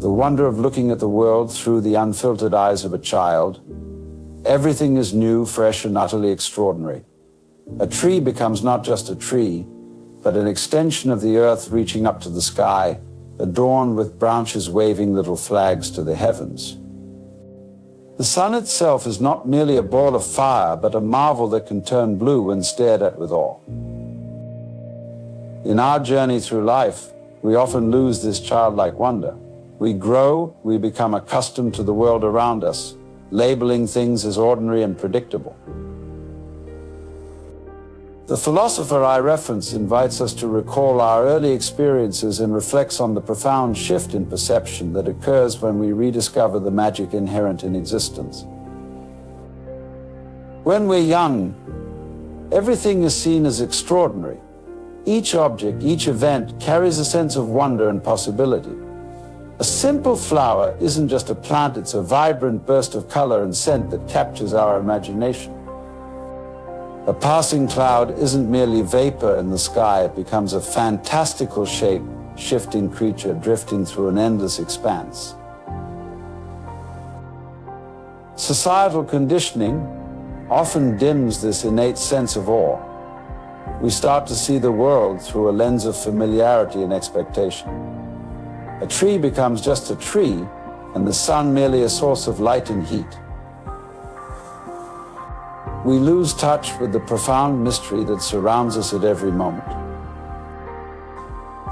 the wonder of looking at the world through the unfiltered eyes of a child. Everything is new, fresh, and utterly extraordinary. A tree becomes not just a tree, but an extension of the earth reaching up to the sky, adorned with branches waving little flags to the heavens. The sun itself is not merely a ball of fire, but a marvel that can turn blue when stared at with awe. In our journey through life, we often lose this childlike wonder. We grow, we become accustomed to the world around us, labeling things as ordinary and predictable. The philosopher I reference invites us to recall our early experiences and reflects on the profound shift in perception that occurs when we rediscover the magic inherent in existence. When we're young, everything is seen as extraordinary. Each object, each event carries a sense of wonder and possibility. A simple flower isn't just a plant, it's a vibrant burst of color and scent that captures our imagination. A passing cloud isn't merely vapor in the sky, it becomes a fantastical shape, shifting creature drifting through an endless expanse. Societal conditioning often dims this innate sense of awe. We start to see the world through a lens of familiarity and expectation. A tree becomes just a tree, and the sun merely a source of light and heat. We lose touch with the profound mystery that surrounds us at every moment.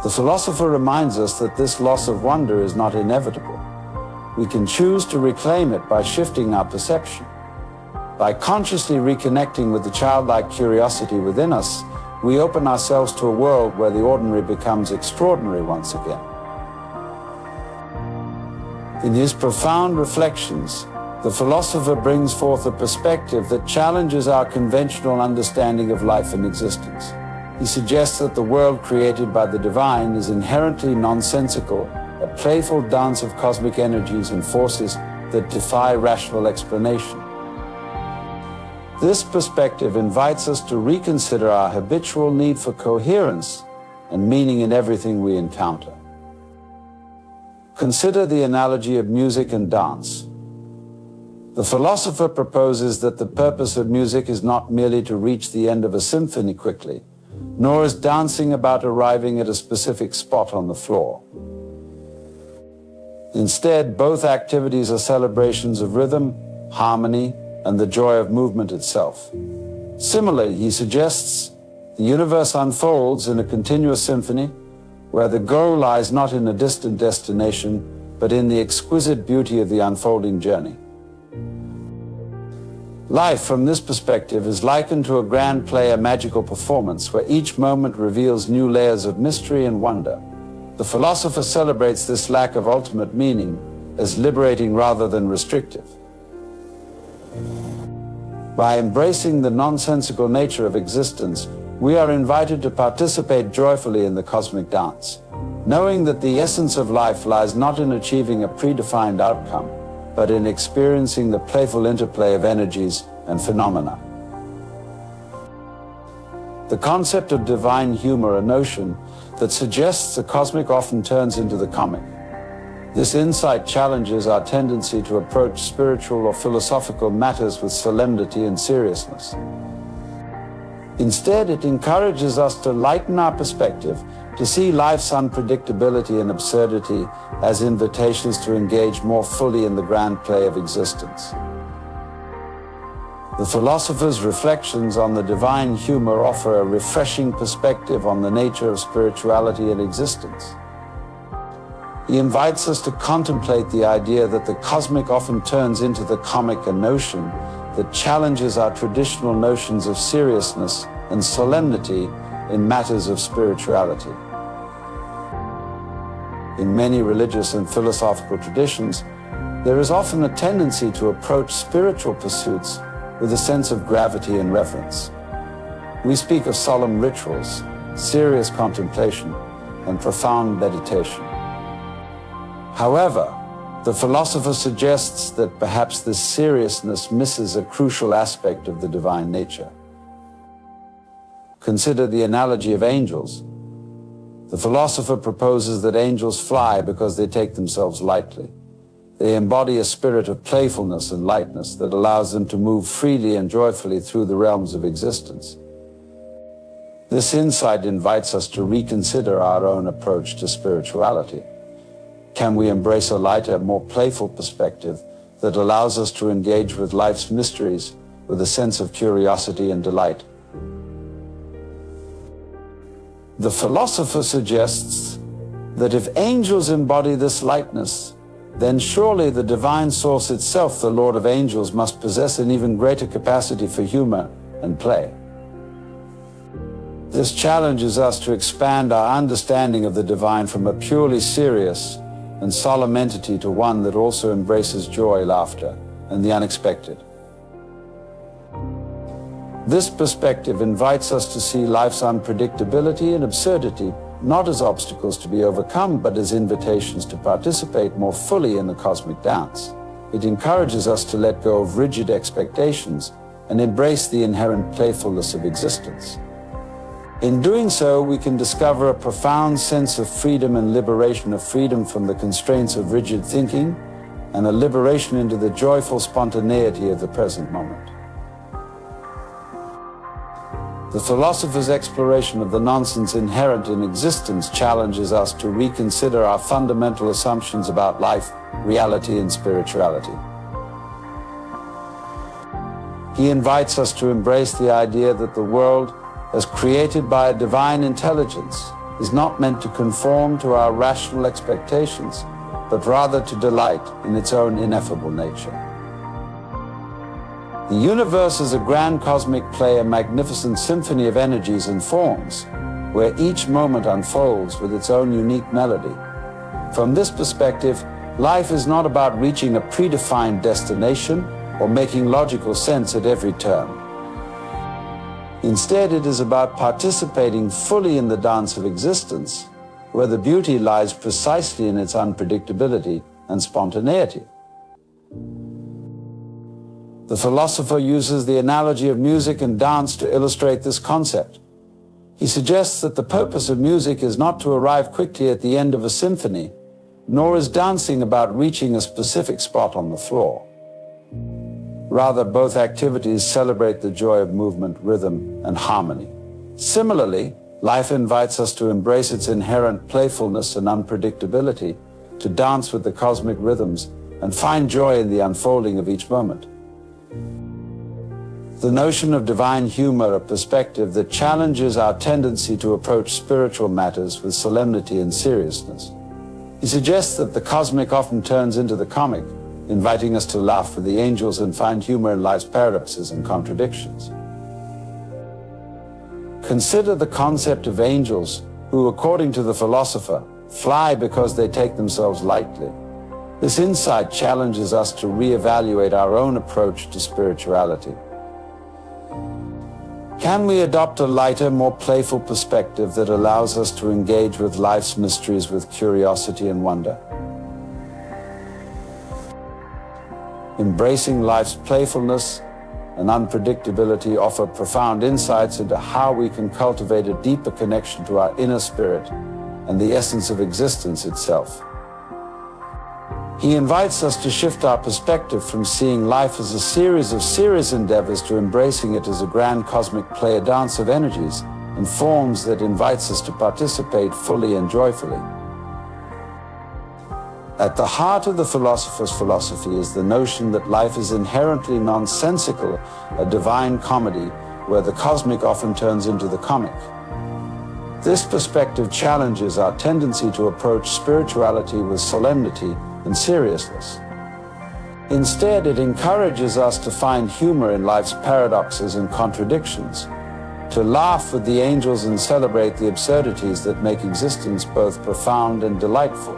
The philosopher reminds us that this loss of wonder is not inevitable. We can choose to reclaim it by shifting our perception. By consciously reconnecting with the childlike curiosity within us, we open ourselves to a world where the ordinary becomes extraordinary once again. In his profound reflections, the philosopher brings forth a perspective that challenges our conventional understanding of life and existence. He suggests that the world created by the divine is inherently nonsensical, a playful dance of cosmic energies and forces that defy rational explanation. This perspective invites us to reconsider our habitual need for coherence and meaning in everything we encounter. Consider the analogy of music and dance. The philosopher proposes that the purpose of music is not merely to reach the end of a symphony quickly, nor is dancing about arriving at a specific spot on the floor. Instead, both activities are celebrations of rhythm, harmony, and the joy of movement itself. Similarly, he suggests the universe unfolds in a continuous symphony where the goal lies not in a distant destination, but in the exquisite beauty of the unfolding journey. Life, from this perspective, is likened to a grand play, a magical performance, where each moment reveals new layers of mystery and wonder. The philosopher celebrates this lack of ultimate meaning as liberating rather than restrictive. By embracing the nonsensical nature of existence, we are invited to participate joyfully in the cosmic dance, knowing that the essence of life lies not in achieving a predefined outcome, but in experiencing the playful interplay of energies and phenomena. The concept of divine humor, a notion that suggests the cosmic often turns into the comic. This insight challenges our tendency to approach spiritual or philosophical matters with solemnity and seriousness. Instead, it encourages us to lighten our perspective, to see life's unpredictability and absurdity as invitations to engage more fully in the grand play of existence. The philosopher's reflections on the divine humor offer a refreshing perspective on the nature of spirituality and existence. He invites us to contemplate the idea that the cosmic often turns into the comic, a notion that challenges our traditional notions of seriousness and solemnity in matters of spirituality. In many religious and philosophical traditions, there is often a tendency to approach spiritual pursuits with a sense of gravity and reverence. We speak of solemn rituals, serious contemplation, and profound meditation. However, the philosopher suggests that perhaps this seriousness misses a crucial aspect of the divine nature. Consider the analogy of angels. The philosopher proposes that angels fly because they take themselves lightly. They embody a spirit of playfulness and lightness that allows them to move freely and joyfully through the realms of existence. This insight invites us to reconsider our own approach to spirituality. Can we embrace a lighter, more playful perspective that allows us to engage with life's mysteries with a sense of curiosity and delight? The philosopher suggests that if angels embody this lightness, then surely the divine source itself, the Lord of Angels, must possess an even greater capacity for humor and play. This challenges us to expand our understanding of the divine from a purely serious and solemn entity to one that also embraces joy, laughter, and the unexpected. This perspective invites us to see life's unpredictability and absurdity not as obstacles to be overcome, but as invitations to participate more fully in the cosmic dance. It encourages us to let go of rigid expectations and embrace the inherent playfulness of existence. In doing so, we can discover a profound sense of freedom and liberation, of freedom from the constraints of rigid thinking, and a liberation into the joyful spontaneity of the present moment. The philosopher's exploration of the nonsense inherent in existence challenges us to reconsider our fundamental assumptions about life, reality, and spirituality. He invites us to embrace the idea that the world, as created by a divine intelligence, is not meant to conform to our rational expectations, but rather to delight in its own ineffable nature. The universe is a grand cosmic play, a magnificent symphony of energies and forms, where each moment unfolds with its own unique melody. From this perspective, life is not about reaching a predefined destination or making logical sense at every turn. Instead, it is about participating fully in the dance of existence, where the beauty lies precisely in its unpredictability and spontaneity. The philosopher uses the analogy of music and dance to illustrate this concept. He suggests that the purpose of music is not to arrive quickly at the end of a symphony, nor is dancing about reaching a specific spot on the floor. Rather, both activities celebrate the joy of movement, rhythm, and harmony. Similarly, life invites us to embrace its inherent playfulness and unpredictability, to dance with the cosmic rhythms, and find joy in the unfolding of each moment. The notion of divine humor, a perspective that challenges our tendency to approach spiritual matters with solemnity and seriousness. He suggests that the cosmic often turns into the comic, inviting us to laugh with the angels and find humor in life's paradoxes and contradictions. Consider the concept of angels who, according to the philosopher, fly because they take themselves lightly. This insight challenges us to reevaluate our own approach to spirituality. Can we adopt a lighter, more playful perspective that allows us to engage with life's mysteries with curiosity and wonder? Embracing life's playfulness and unpredictability offer profound insights into how we can cultivate a deeper connection to our inner spirit and the essence of existence itself. He invites us to shift our perspective from seeing life as a series of serious endeavors to embracing it as a grand cosmic play, a dance of energies and forms that invites us to participate fully and joyfully. At the heart of the philosopher's philosophy is the notion that life is inherently nonsensical, a divine comedy where the cosmic often turns into the comic. This perspective challenges our tendency to approach spirituality with solemnity and seriousness. Instead, it encourages us to find humor in life's paradoxes and contradictions, to laugh with the angels and celebrate the absurdities that make existence both profound and delightful.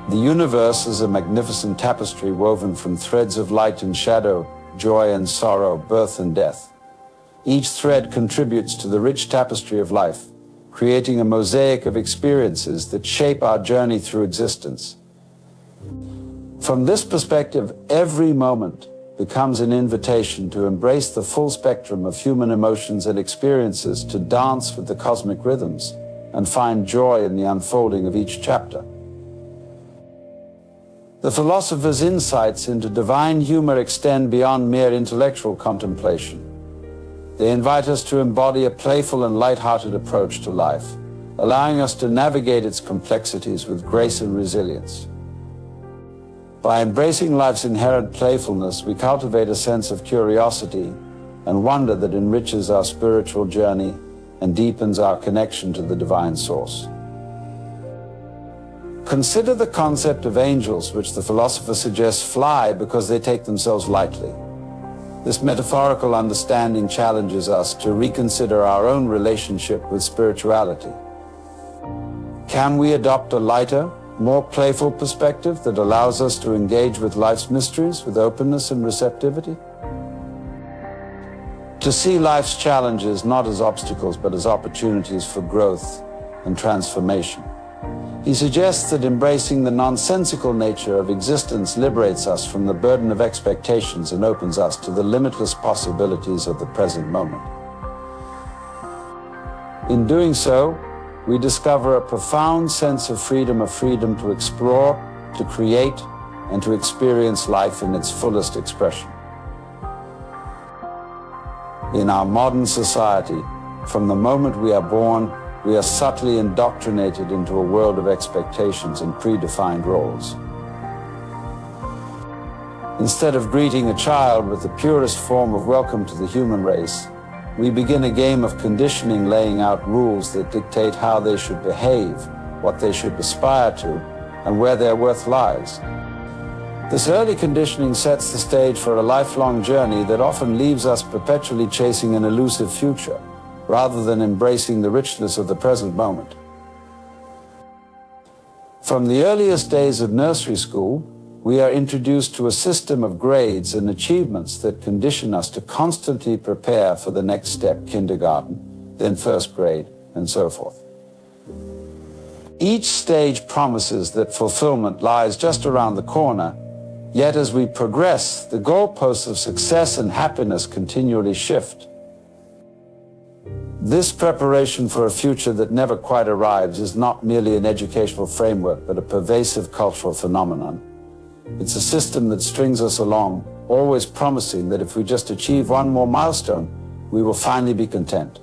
The universe is a magnificent tapestry woven from threads of light and shadow, joy and sorrow, birth and death. Each thread contributes to the rich tapestry of life, creating a mosaic of experiences that shape our journey through existence. From this perspective, every moment becomes an invitation to embrace the full spectrum of human emotions and experiences, to dance with the cosmic rhythms, and find joy in the unfolding of each chapter. The philosopher's insights into divine humor extend beyond mere intellectual contemplation. They invite us to embody a playful and light-hearted approach to life, allowing us to navigate its complexities with grace and resilience. By embracing life's inherent playfulness, we cultivate a sense of curiosity and wonder that enriches our spiritual journey and deepens our connection to the divine source. Consider the concept of angels, which the philosopher suggests fly because they take themselves lightly. This metaphorical understanding challenges us to reconsider our own relationship with spirituality. Can we adopt a lighter, more playful perspective that allows us to engage with life's mysteries with openness and receptivity? To see life's challenges not as obstacles but as opportunities for growth and transformation. He suggests that embracing the nonsensical nature of existence liberates us from the burden of expectations and opens us to the limitless possibilities of the present moment. In doing so, we discover a profound sense of freedom to explore, to create, and to experience life in its fullest expression. In our modern society, from the moment we are born, we are subtly indoctrinated into a world of expectations and predefined roles. Instead of greeting a child with the purest form of welcome to the human race, we begin a game of conditioning, laying out rules that dictate how they should behave, what they should aspire to, and where their worth lies. This early conditioning sets the stage for a lifelong journey that often leaves us perpetually chasing an elusive future, rather than embracing the richness of the present moment. From the earliest days of nursery school, we are introduced to a system of grades and achievements that condition us to constantly prepare for the next step, kindergarten, then first grade, and so forth. Each stage promises that fulfillment lies just around the corner, yet as we progress, the goalposts of success and happiness continually shift. This preparation for a future that never quite arrives is not merely an educational framework, but a pervasive cultural phenomenon. It's a system that strings us along, always promising that if we just achieve one more milestone, we will finally be content.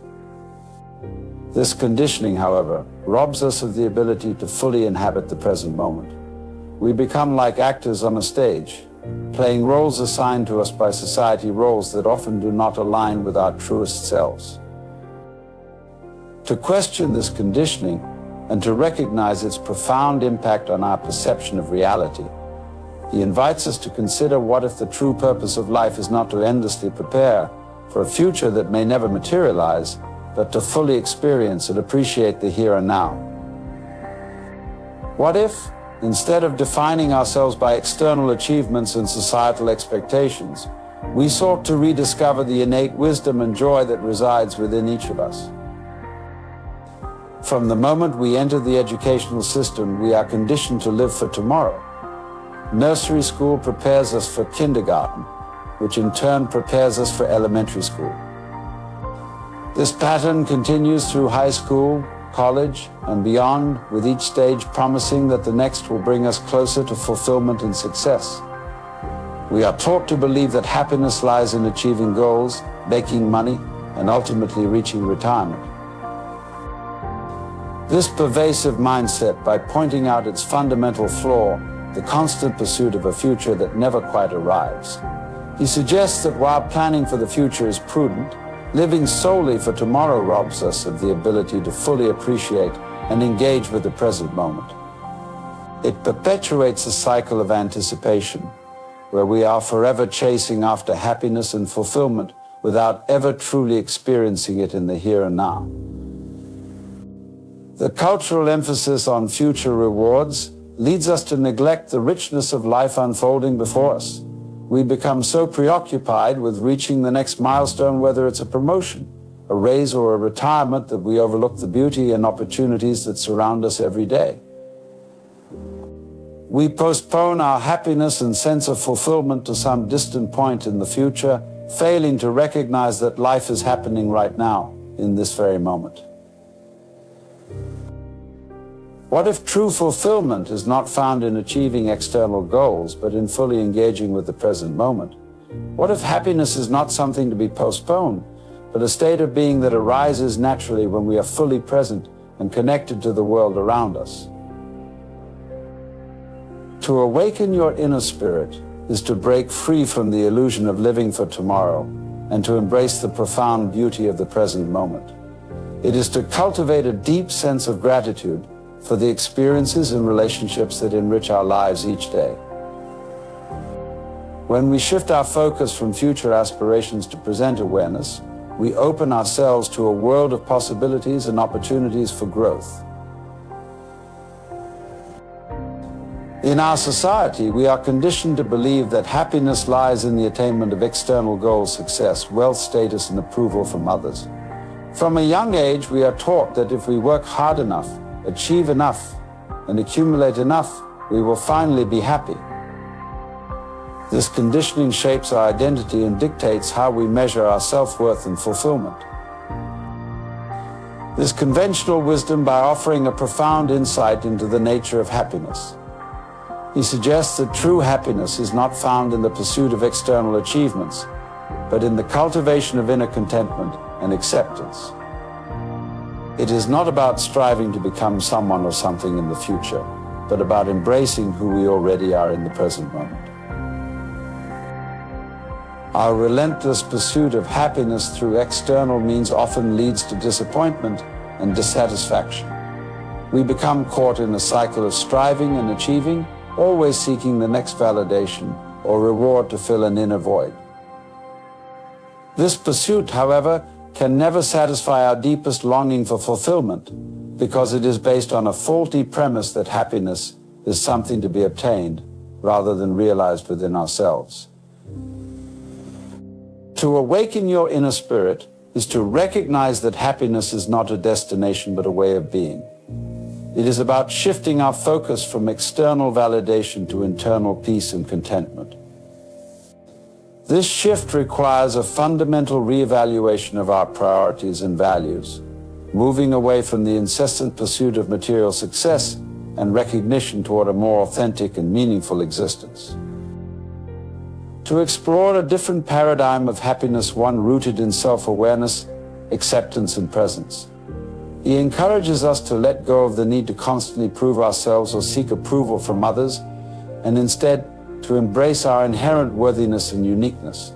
This conditioning, however, robs us of the ability to fully inhabit the present moment. We become like actors on a stage, playing roles assigned to us by society, roles that often do not align with our truest selves. To question this conditioning and to recognize its profound impact on our perception of reality, he invites us to consider what if the true purpose of life is not to endlessly prepare for a future that may never materialize, but to fully experience and appreciate the here and now. What if, instead of defining ourselves by external achievements and societal expectations, we sought to rediscover the innate wisdom and joy that resides within each of us? From the moment we enter the educational system, we are conditioned to live for tomorrow. Nursery school prepares us for kindergarten, which in turn prepares us for elementary school. This pattern continues through high school, college, and beyond, with each stage promising that the next will bring us closer to fulfillment and success. We are taught to believe that happiness lies in achieving goals, making money, and ultimately reaching retirement. This pervasive mindset, by pointing out its fundamental flaw, the constant pursuit of a future that never quite arrives, he suggests that while planning for the future is prudent, living solely for tomorrow robs us of the ability to fully appreciate and engage with the present moment. It perpetuates a cycle of anticipation, where we are forever chasing after happiness and fulfillment without ever truly experiencing it in the here and now. The cultural emphasis on future rewards leads us to neglect the richness of life unfolding before us. We become so preoccupied with reaching the next milestone, whether it's a promotion, a raise, or a retirement, that we overlook the beauty and opportunities that surround us every day. We postpone our happiness and sense of fulfillment to some distant point in the future, failing to recognize that life is happening right now, in this very moment. What if true fulfillment is not found in achieving external goals, but in fully engaging with the present moment? What if happiness is not something to be postponed, but a state of being that arises naturally when we are fully present and connected to the world around us? To awaken your inner spirit is to break free from the illusion of living for tomorrow and to embrace the profound beauty of the present moment. It is to cultivate a deep sense of gratitude for the experiences and relationships that enrich our lives each day. When we shift our focus from future aspirations to present awareness, we open ourselves to a world of possibilities and opportunities for growth. In our society, we are conditioned to believe that happiness lies in the attainment of external goals, success, wealth, status, and approval from others. From a young age, we are taught that if we work hard enough, achieve enough, and accumulate enough, we will finally be happy. This conditioning shapes our identity and dictates how we measure our self-worth and fulfillment. This conventional wisdom by offering a profound insight into the nature of happiness. He suggests that true happiness is not found in the pursuit of external achievements, but in the cultivation of inner contentment and acceptance. It is not about striving to become someone or something in the future, but about embracing who we already are in the present moment. Our relentless pursuit of happiness through external means often leads to disappointment and dissatisfaction. We become caught in a cycle of striving and achieving, always seeking the next validation or reward to fill an inner void. This pursuit, however, can never satisfy our deepest longing for fulfillment because it is based on a faulty premise that happiness is something to be obtained rather than realized within ourselves. To awaken your inner spirit is to recognize that happiness is not a destination but a way of being. It is about shifting our focus from external validation to internal peace and contentment. This shift requires a fundamental reevaluation of our priorities and values, moving away from the incessant pursuit of material success and recognition toward a more authentic and meaningful existence. To explore a different paradigm of happiness, one rooted in self-awareness, acceptance, and presence. He encourages us to let go of the need to constantly prove ourselves or seek approval from others, and instead to embrace our inherent worthiness and uniqueness.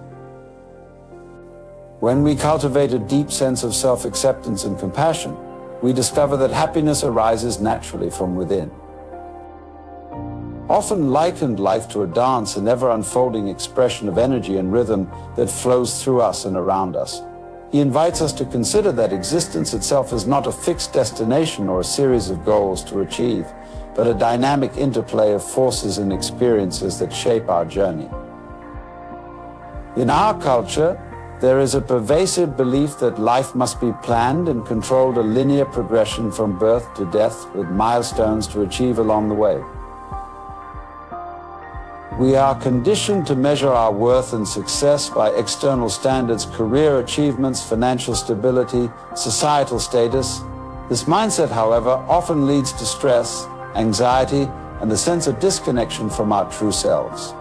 When we cultivate a deep sense of self-acceptance and compassion, we discover that happiness arises naturally from within. Often likened life to a dance, an ever-unfolding expression of energy and rhythm that flows through us and around us. He invites us to consider that existence itself is not a fixed destination or a series of goals to achieve, but a dynamic interplay of forces and experiences that shape our journey. In our culture, there is a pervasive belief that life must be planned and controlled, a linear progression from birth to death with milestones to achieve along the way. We are conditioned to measure our worth and success by external standards, career achievements, financial stability, societal status. This mindset, however, often leads to stress, anxiety, and a sense of disconnection from our true selves.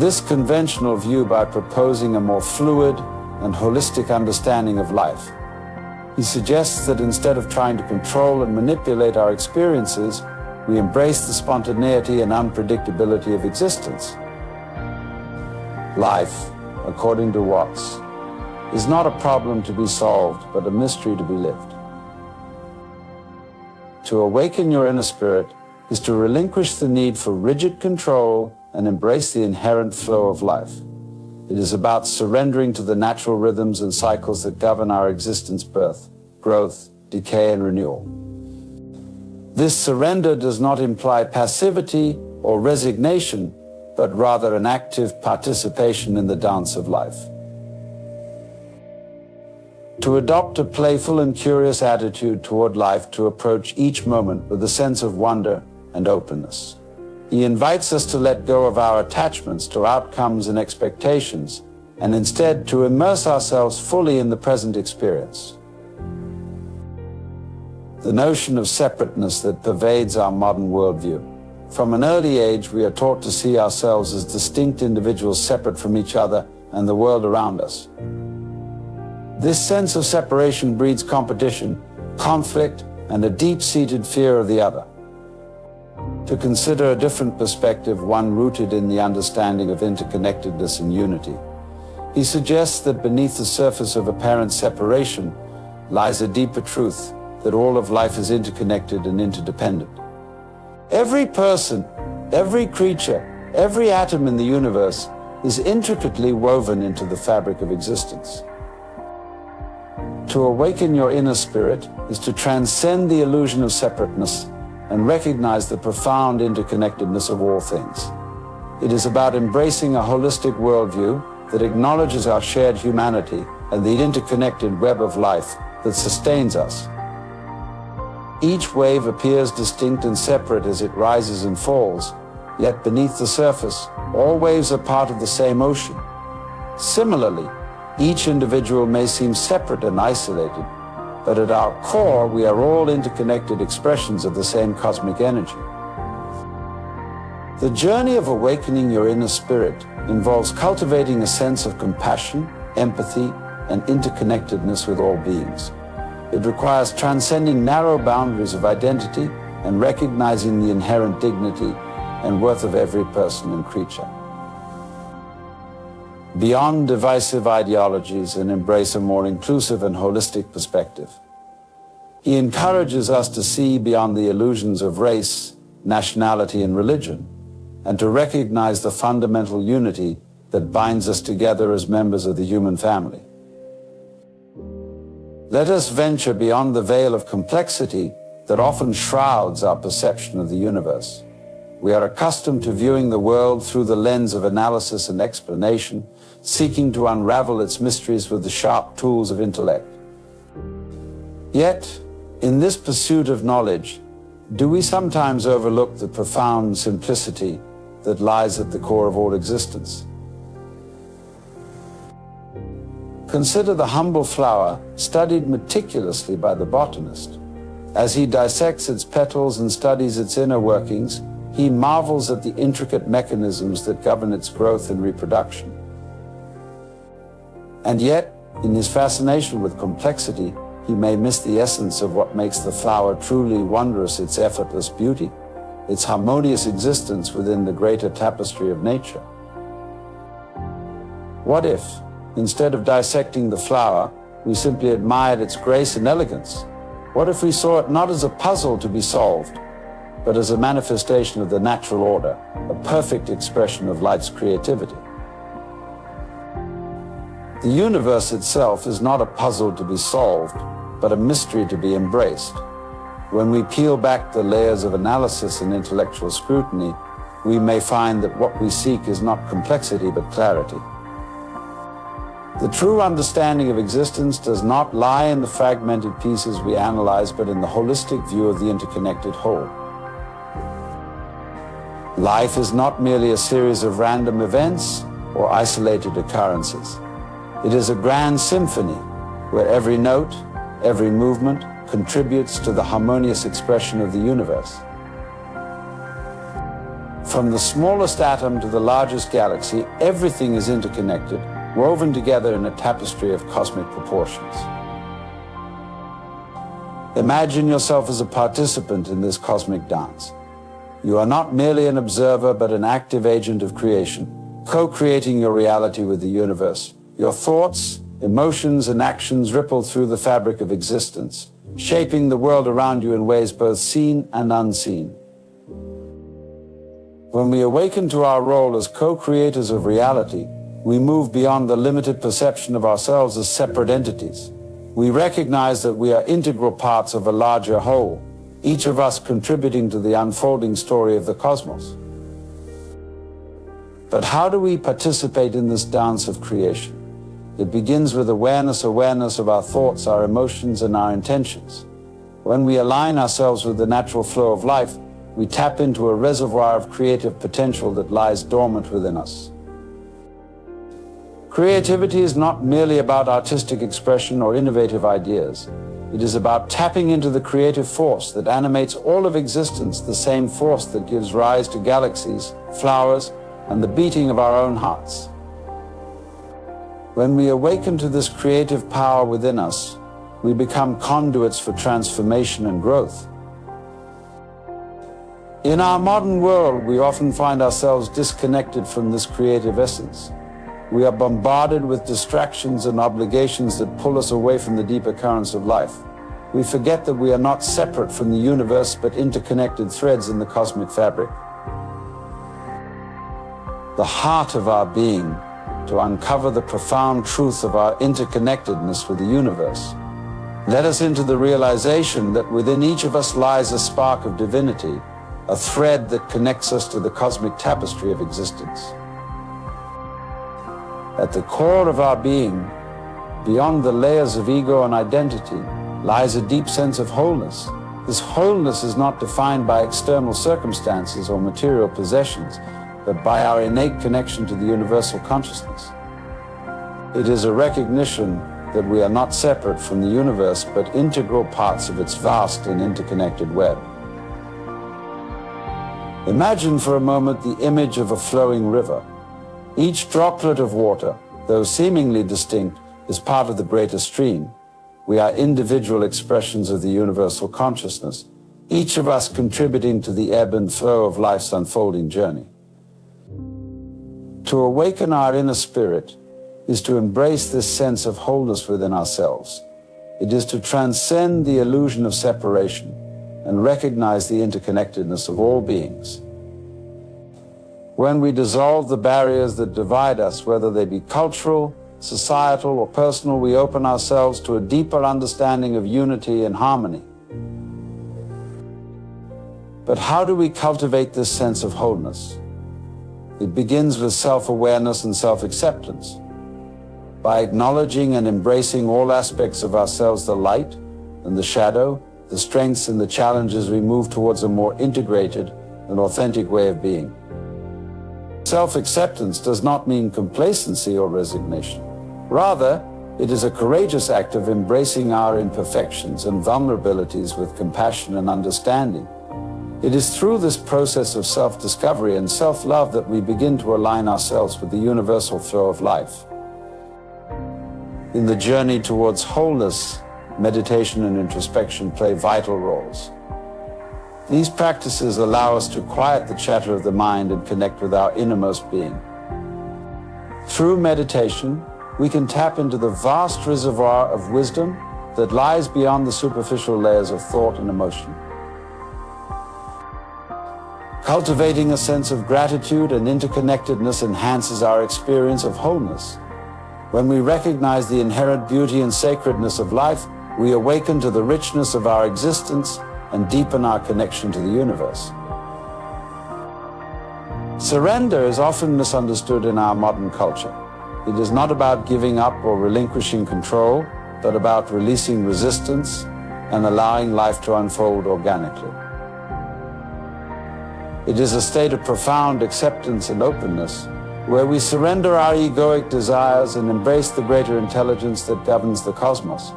This conventional view, by proposing a more fluid and holistic understanding of life, he suggests that instead of trying to control and manipulate our experiences, we embrace the spontaneity and unpredictability of existence. Life, according to Watts, is not a problem to be solved, but a mystery to be lived. To awaken your inner spirit is to relinquish the need for rigid control and embrace the inherent flow of life. It is about surrendering to the natural rhythms and cycles that govern our existence: birth, growth, decay, and renewal. This surrender does not imply passivity or resignation, but rather an active participation in the dance of life. To adopt a playful and curious attitude toward life, to approach each moment with a sense of wonder and openness. He invites us to let go of our attachments to outcomes and expectations, and instead to immerse ourselves fully in the present experience. the notion of separateness that pervades our modern worldview. From an early age, we are taught to see ourselves as distinct individuals separate from each other and the world around us. This sense of separation breeds competition, conflict, and a deep-seated fear of the other. To consider a different perspective, one rooted in the understanding of interconnectedness and unity, he suggests that beneath the surface of apparent separation lies a deeper truth, that all of life is interconnected and interdependent. Every person, every creature, every atom in the universe is intricately woven into the fabric of existence. To awaken your inner spirit is to transcend the illusion of separateness and recognize the profound interconnectedness of all things. It is about embracing a holistic worldview that acknowledges our shared humanity and the interconnected web of life that sustains us. Each wave appears distinct and separate as it rises and falls, yet beneath the surface, all waves are part of the same ocean. Similarly, each individual may seem separate and isolated, but at our core, we are all interconnected expressions of the same cosmic energy. The journey of awakening your inner spirit involves cultivating a sense of compassion, empathy, and interconnectedness with all beings. It requires transcending narrow boundaries of identity and recognizing the inherent dignity and worth of every person and creature. Beyond divisive ideologies and embrace a more inclusive and holistic perspective. He encourages us to see beyond the illusions of race, nationality, and religion, and to recognize the fundamental unity that binds us together as members of the human family. Let us venture beyond the veil of complexity that often shrouds our perception of the universe. We are accustomed to viewing the world through the lens of analysis and explanation, seeking to unravel its mysteries with the sharp tools of intellect. Yet, in this pursuit of knowledge, do we sometimes overlook the profound simplicity that lies at the core of all existence? Consider the humble flower studied meticulously by the botanist. As he dissects its petals and studies its inner workings, he marvels at the intricate mechanisms that govern its growth and reproduction. And yet, in his fascination with complexity, he may miss the essence of what makes the flower truly wondrous: its effortless beauty, its harmonious existence within the greater tapestry of nature. What if, instead of dissecting the flower, we simply admired its grace and elegance? What if we saw it not as a puzzle to be solved, but as a manifestation of the natural order, a perfect expression of life's creativity? The universe itself is not a puzzle to be solved, but a mystery to be embraced. When we peel back the layers of analysis and intellectual scrutiny, we may find that what we seek is not complexity, but clarity. The true understanding of existence does not lie in the fragmented pieces we analyze, but in the holistic view of the interconnected whole. Life is not merely a series of random events or isolated occurrences. It is a grand symphony where every note, every movement contributes to the harmonious expression of the universe. From the smallest atom to the largest galaxy, everything is interconnected, woven together in a tapestry of cosmic proportions. Imagine yourself as a participant in this cosmic dance. You are not merely an observer, but an active agent of creation, co-creating your reality with the universe. Your thoughts, emotions, and actions ripple through the fabric of existence, shaping the world around you in ways both seen and unseen. When we awaken to our role as co-creators of reality, we move beyond the limited perception of ourselves as separate entities. We recognize that we are integral parts of a larger whole, each of us contributing to the unfolding story of the cosmos. But how do we participate in this dance of creation? It begins with awareness of our thoughts, our emotions, and our intentions. When we align ourselves with the natural flow of life, we tap into a reservoir of creative potential that lies dormant within us. Creativity is not merely about artistic expression or innovative ideas. It is about tapping into the creative force that animates all of existence, the same force that gives rise to galaxies, flowers, and the beating of our own hearts. When we awaken to this creative power within us, we become conduits for transformation and growth. In our modern world, we often find ourselves disconnected from this creative essence. We are bombarded with distractions and obligations that pull us away from the deeper currents of life. We forget that we are not separate from the universe, but interconnected threads in the cosmic fabric. The heart of our being, to uncover the profound truth of our interconnectedness with the universe, led us into the realization that within each of us lies a spark of divinity, a thread that connects us to the cosmic tapestry of existence. At the core of our being, beyond the layers of ego and identity, lies a deep sense of wholeness. This wholeness is not defined by external circumstances or material possessions, but by our innate connection to the universal consciousness. It is a recognition that we are not separate from the universe, but integral parts of its vast and interconnected web. Imagine for a moment the image of a flowing river. Each droplet of water, though seemingly distinct, is part of the greater stream. We are individual expressions of the universal consciousness, each of us contributing to the ebb and flow of life's unfolding journey. To awaken our inner spirit is to embrace this sense of wholeness within ourselves. It is to transcend the illusion of separation and recognize the interconnectedness of all beings. When we dissolve the barriers that divide us, whether they be cultural, societal, or personal, we open ourselves to a deeper understanding of unity and harmony. But how do we cultivate this sense of wholeness? It begins with self-awareness and self-acceptance. By acknowledging and embracing all aspects of ourselves, the light and the shadow, the strengths and the challenges, we move towards a more integrated and authentic way of being. Self-acceptance does not mean complacency or resignation. Rather, it is a courageous act of embracing our imperfections and vulnerabilities with compassion and understanding. It is through this process of self-discovery and self-love that we begin to align ourselves with the universal flow of life. In the journey towards wholeness, meditation and introspection play vital roles. These practices allow us to quiet the chatter of the mind and connect with our innermost being. Through meditation, we can tap into the vast reservoir of wisdom that lies beyond the superficial layers of thought and emotion. Cultivating a sense of gratitude and interconnectedness enhances our experience of wholeness. When we recognize the inherent beauty and sacredness of life, we awaken to the richness of our existence and deepen our connection to the universe. Surrender is often misunderstood in our modern culture. It is not about giving up or relinquishing control, but about releasing resistance and allowing life to unfold organically. It is a state of profound acceptance and openness, where we surrender our egoic desires and embrace the greater intelligence that governs the cosmos.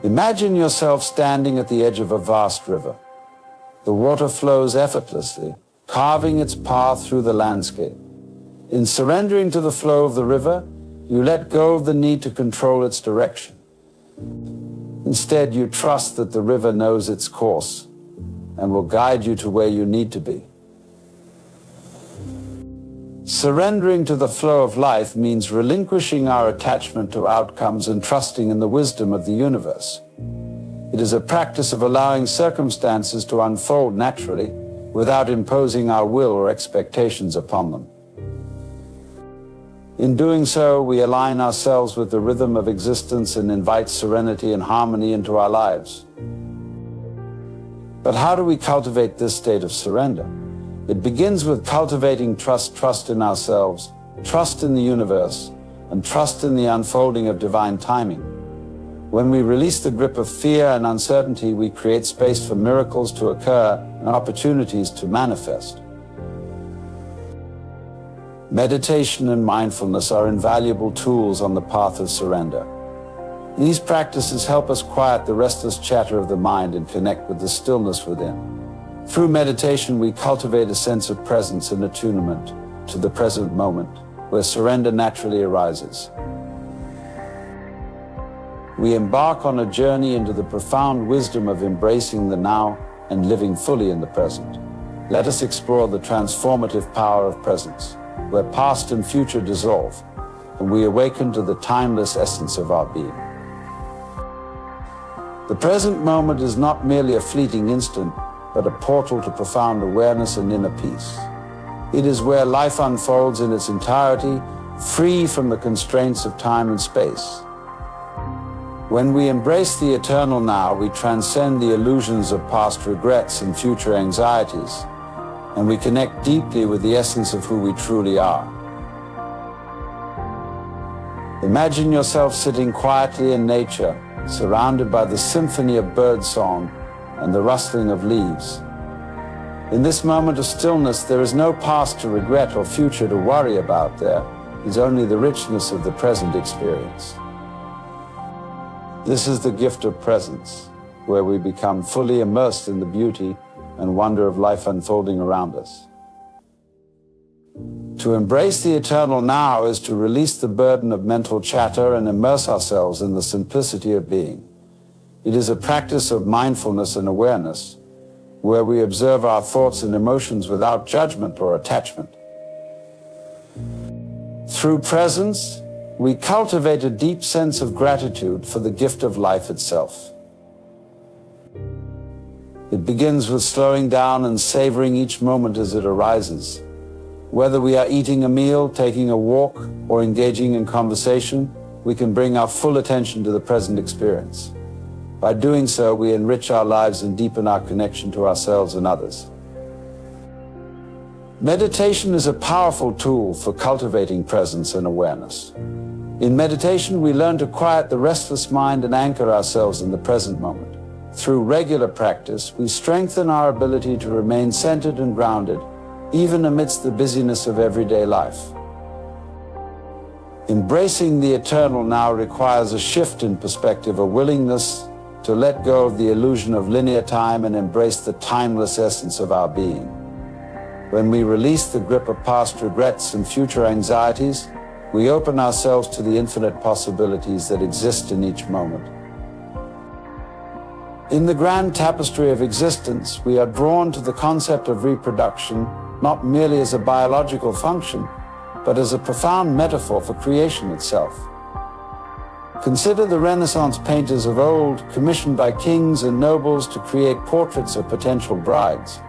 Imagine yourself standing at the edge of a vast river. The water flows effortlessly, carving its path through the landscape. In surrendering to the flow of the river, you let go of the need to control its direction. Instead, you trust that the river knows its course and will guide you to where you need to be. Surrendering to the flow of life means relinquishing our attachment to outcomes and trusting in the wisdom of the universe. It is a practice of allowing circumstances to unfold naturally without imposing our will or expectations upon them. In doing so, we align ourselves with the rhythm of existence and invite serenity and harmony into our lives. But how do we cultivate this state of surrender? It begins with cultivating trust in ourselves, trust in the universe, and trust in the unfolding of divine timing. When we release the grip of fear and uncertainty, we create space for miracles to occur and opportunities to manifest. Meditation and mindfulness are invaluable tools on the path of surrender. These practices help us quiet the restless chatter of the mind and connect with the stillness within. Through meditation, we cultivate a sense of presence and attunement to the present moment, where surrender naturally arises. We embark on a journey into the profound wisdom of embracing the now and living fully in the present. Let us explore the transformative power of presence, where past and future dissolve, and we awaken to the timeless essence of our being. The present moment is not merely a fleeting instant, but a portal to profound awareness and inner peace. It is where life unfolds in its entirety, free from the constraints of time and space. When we embrace the eternal now, we transcend the illusions of past regrets and future anxieties, and we connect deeply with the essence of who we truly are. Imagine yourself sitting quietly in nature, surrounded by the symphony of birdsong and the rustling of leaves. In this moment of stillness, there is no past to regret or future to worry about. There is only the richness of the present experience. This is the gift of presence, where we become fully immersed in the beauty and wonder of life unfolding around us. To embrace the eternal now is to release the burden of mental chatter and immerse ourselves in the simplicity of being. It is a practice of mindfulness and awareness, where we observe our thoughts and emotions without judgment or attachment. Through presence, we cultivate a deep sense of gratitude for the gift of life itself. It begins with slowing down and savoring each moment as it arises. Whether we are eating a meal, taking a walk, or engaging in conversation, we can bring our full attention to the present experience. By doing so, we enrich our lives and deepen our connection to ourselves and others. Meditation is a powerful tool for cultivating presence and awareness. In meditation, we learn to quiet the restless mind and anchor ourselves in the present moment. Through regular practice, we strengthen our ability to remain centered and grounded, even amidst the busyness of everyday life. Embracing the eternal now requires a shift in perspective, a willingness to let go of the illusion of linear time and embrace the timeless essence of our being. When we release the grip of past regrets and future anxieties, we open ourselves to the infinite possibilities that exist in each moment. In the grand tapestry of existence, we are drawn to the concept of reproduction not merely as a biological function, but as a profound metaphor for creation itself. Consider the Renaissance painters of old, commissioned by kings and nobles to create portraits of potential brides.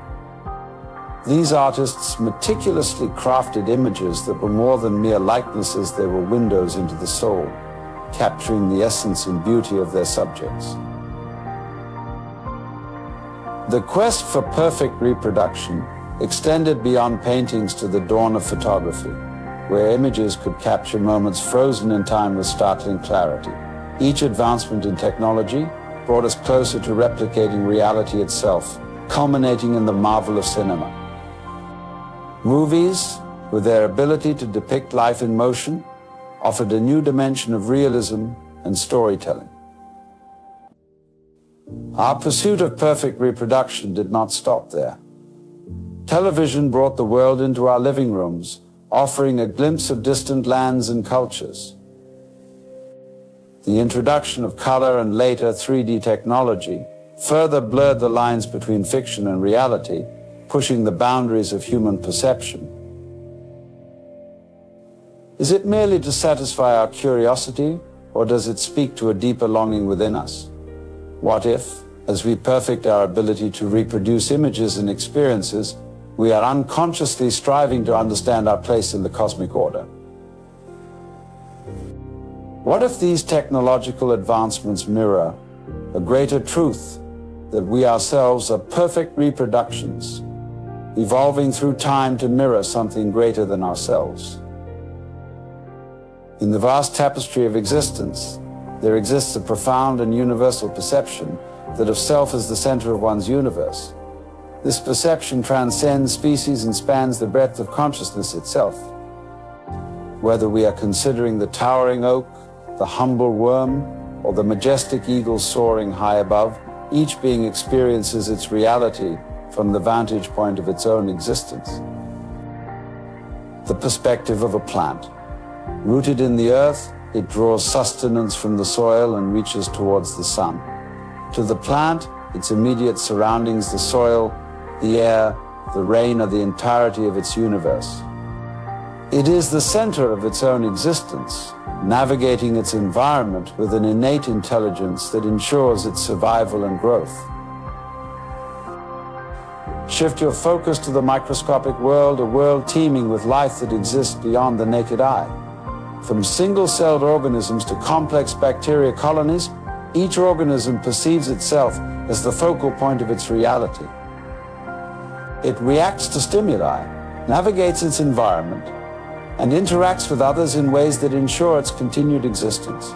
These artists meticulously crafted images that were more than mere likenesses, they were windows into the soul, capturing the essence and beauty of their subjects. The quest for perfect reproduction extended beyond paintings to the dawn of photography, where images could capture moments frozen in time with startling clarity. Each advancement in technology brought us closer to replicating reality itself, culminating in the marvel of cinema. Movies, with their ability to depict life in motion, offered a new dimension of realism and storytelling. Our pursuit of perfect reproduction did not stop there. Television brought the world into our living rooms, offering a glimpse of distant lands and cultures. The introduction of color and later 3D technology further blurred the lines between fiction and reality, pushing the boundaries of human perception. Is it merely to satisfy our curiosity, or does it speak to a deeper longing within us? What if, as we perfect our ability to reproduce images and experiences, we are unconsciously striving to understand our place in the cosmic order? What if these technological advancements mirror a greater truth, that we ourselves are perfect reproductions, evolving through time to mirror something greater than ourselves? In the vast tapestry of existence, there exists a profound and universal perception that of self as the center of one's universe. This perception transcends species and spans the breadth of consciousness itself. Whether we are considering the towering oak, the humble worm, or the majestic eagle soaring high above, each being experiences its reality from the vantage point of its own existence. The perspective of a plant. Rooted in the earth, it draws sustenance from the soil and reaches towards the sun. To the plant, its immediate surroundings, the soil, the air, the rain, are the entirety of its universe. It is the center of its own existence, navigating its environment with an innate intelligence that ensures its survival and growth. Shift your focus to the microscopic world, a world teeming with life that exists beyond the naked eye. From single-celled organisms to complex bacteria colonies, each organism perceives itself as the focal point of its reality. It reacts to stimuli, navigates its environment, and interacts with others in ways that ensure its continued existence.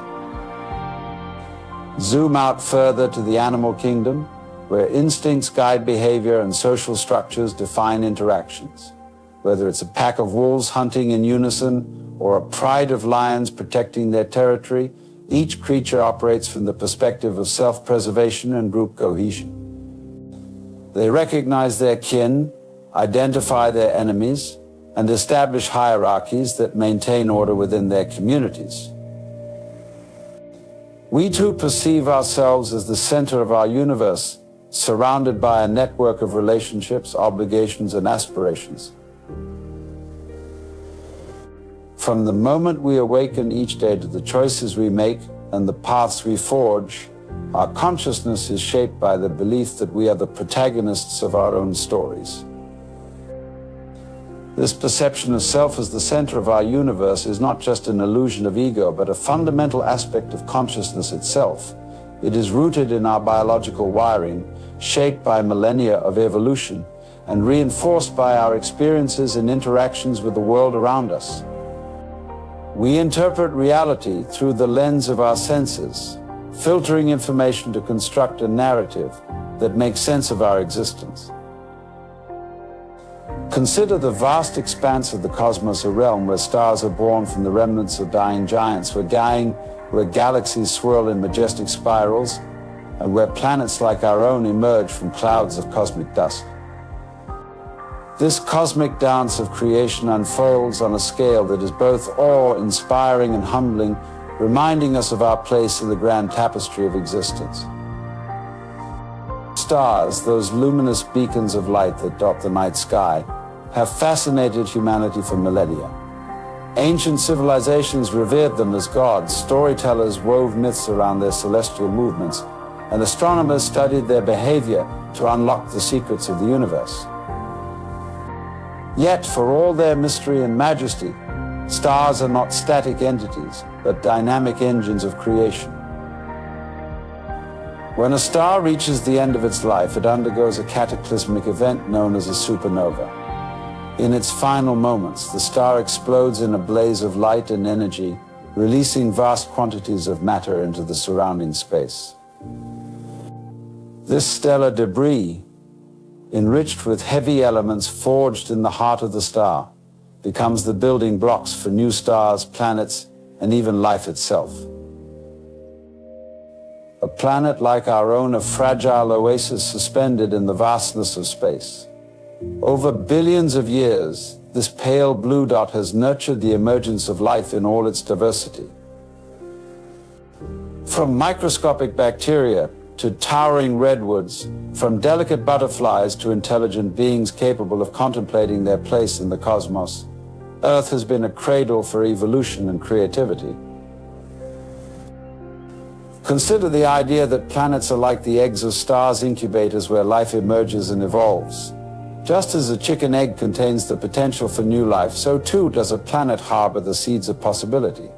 Zoom out further to the animal kingdom, where instincts guide behavior and social structures define interactions. Whether it's a pack of wolves hunting in unison or a pride of lions protecting their territory, each creature operates from the perspective of self-preservation and group cohesion. They recognize their kin, identify their enemies, and establish hierarchies that maintain order within their communities. We too perceive ourselves as the center of our universe, surrounded by a network of relationships, obligations, and aspirations. From the moment we awaken each day to the choices we make and the paths we forge, our consciousness is shaped by the belief that we are the protagonists of our own stories. This perception of self as the center of our universe is not just an illusion of ego, but a fundamental aspect of consciousness itself. It is rooted in our biological wiring, shaped by millennia of evolution, and reinforced by our experiences and interactions with the world around us. We interpret reality through the lens of our senses, filtering information to construct a narrative that makes sense of our existence. Consider the vast expanse of the cosmos, a realm where stars are born from the remnants of dying giants, where galaxies swirl in majestic spirals, and where planets like our own emerge from clouds of cosmic dust. This cosmic dance of creation unfolds on a scale that is both awe-inspiring and humbling, reminding us of our place in the grand tapestry of existence. Stars, those luminous beacons of light that dot the night sky, have fascinated humanity for millennia. Ancient civilizations revered them as gods, storytellers wove myths around their celestial movements, and astronomers studied their behavior to unlock the secrets of the universe. Yet, for all their mystery and majesty, stars are not static entities, but dynamic engines of creation. When a star reaches the end of its life, it undergoes a cataclysmic event known as a supernova. In its final moments, the star explodes in a blaze of light and energy, releasing vast quantities of matter into the surrounding space. This stellar debris, enriched with heavy elements forged in the heart of the star, becomes the building blocks for new stars, planets, and even life itself. A planet like our own, a fragile oasis suspended in the vastness of space. Over billions of years, this pale blue dot has nurtured the emergence of life in all its diversity. From microscopic bacteria to towering redwoods, from delicate butterflies to intelligent beings capable of contemplating their place in the cosmos, Earth has been a cradle for evolution and creativity. Consider the idea that planets are like the eggs of stars incubators where life emerges and evolves. Just as a chicken egg contains the potential for new life, so too does a planet harbor the seeds of possibility.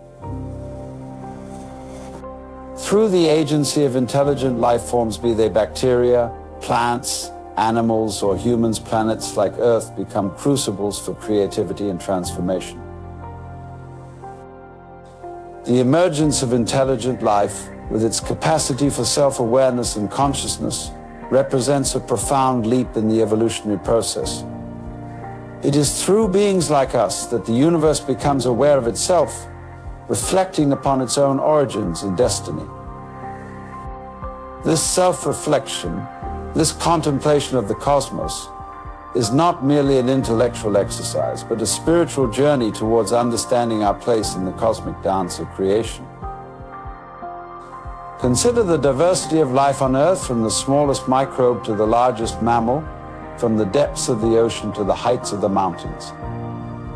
Through the agency of intelligent life forms, be they bacteria, plants, animals, or humans, planets like Earth become crucibles for creativity and transformation. The emergence of intelligent life, with its capacity for self-awareness and consciousness, represents a profound leap in the evolutionary process. It is through beings like us that the universe becomes aware of itself, reflecting upon its own origins and destiny. This self-reflection, this contemplation of the cosmos, is not merely an intellectual exercise, but a spiritual journey towards understanding our place in the cosmic dance of creation. Consider the diversity of life on Earth, from the smallest microbe to the largest mammal, from the depths of the ocean to the heights of the mountains.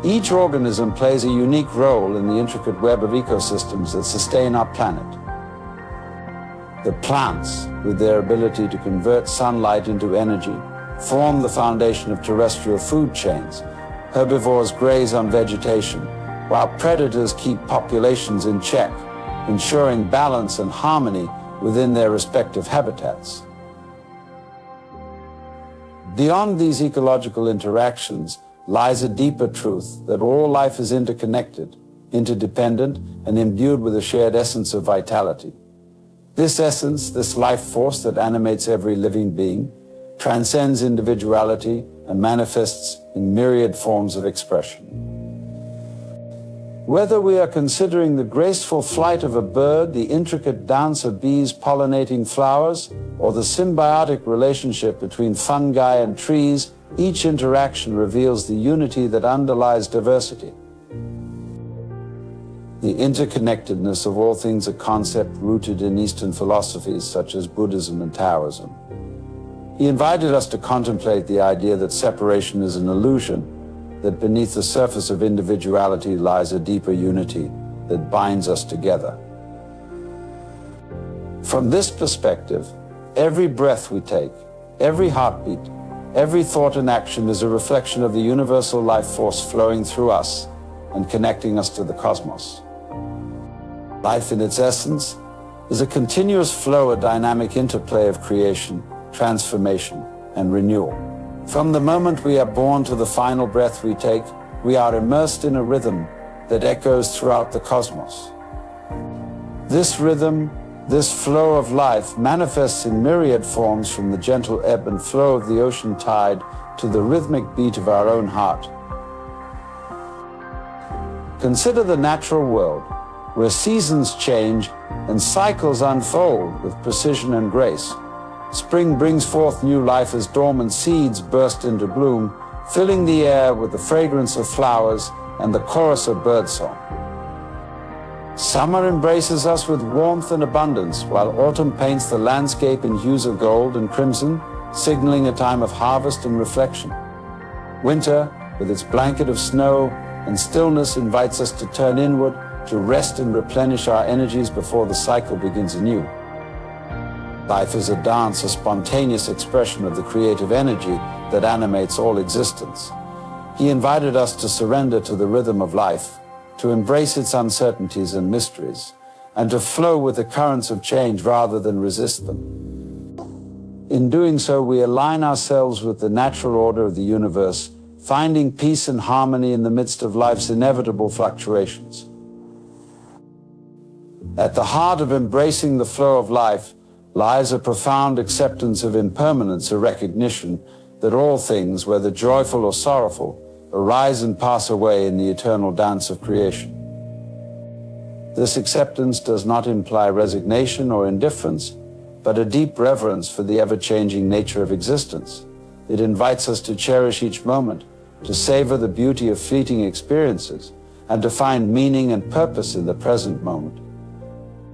Each organism plays a unique role in the intricate web of ecosystems that sustain our planet. The plants, with their ability to convert sunlight into energy, form the foundation of terrestrial food chains. Herbivores graze on vegetation, while predators keep populations in check, ensuring balance and harmony within their respective habitats. Beyond these ecological interactions lies a deeper truth that all life is interconnected, interdependent, and imbued with a shared essence of vitality. This essence, this life force that animates every living being, transcends individuality and manifests in myriad forms of expression. Whether we are considering the graceful flight of a bird, the intricate dance of bees pollinating flowers, or the symbiotic relationship between fungi and trees, each interaction reveals the unity that underlies diversity. The interconnectedness of all things, a concept rooted in Eastern philosophies such as Buddhism and Taoism. He invited us to contemplate the idea that separation is an illusion, that beneath the surface of individuality lies a deeper unity that binds us together. From this perspective, every breath we take, every heartbeat, every thought and action is a reflection of the universal life force flowing through us and connecting us to the cosmos. Life in its essence is a continuous flow, a dynamic interplay of creation, transformation, and renewal. From the moment we are born to the final breath we take, we are immersed in a rhythm that echoes throughout the cosmos. This rhythm, this flow of life, manifests in myriad forms, from the gentle ebb and flow of the ocean tide to the rhythmic beat of our own heart. Consider the natural world, where seasons change and cycles unfold with precision and grace. Spring brings forth new life as dormant seeds burst into bloom, filling the air with the fragrance of flowers and the chorus of birdsong. Summer embraces us with warmth and abundance, while autumn paints the landscape in hues of gold and crimson, signaling a time of harvest and reflection. Winter, with its blanket of snow and stillness, invites us to turn inward, to rest and replenish our energies before the cycle begins anew. Life is a dance, a spontaneous expression of the creative energy that animates all existence. He invited us to surrender to the rhythm of life, to embrace its uncertainties and mysteries, and to flow with the currents of change rather than resist them. In doing so, we align ourselves with the natural order of the universe, finding peace and harmony in the midst of life's inevitable fluctuations. At the heart of embracing the flow of life lies a profound acceptance of impermanence, a recognition that all things, whether joyful or sorrowful, arise and pass away in the eternal dance of creation. This acceptance does not imply resignation or indifference, but a deep reverence for the ever-changing nature of existence. It invites us to cherish each moment, to savor the beauty of fleeting experiences, and to find meaning and purpose in the present moment.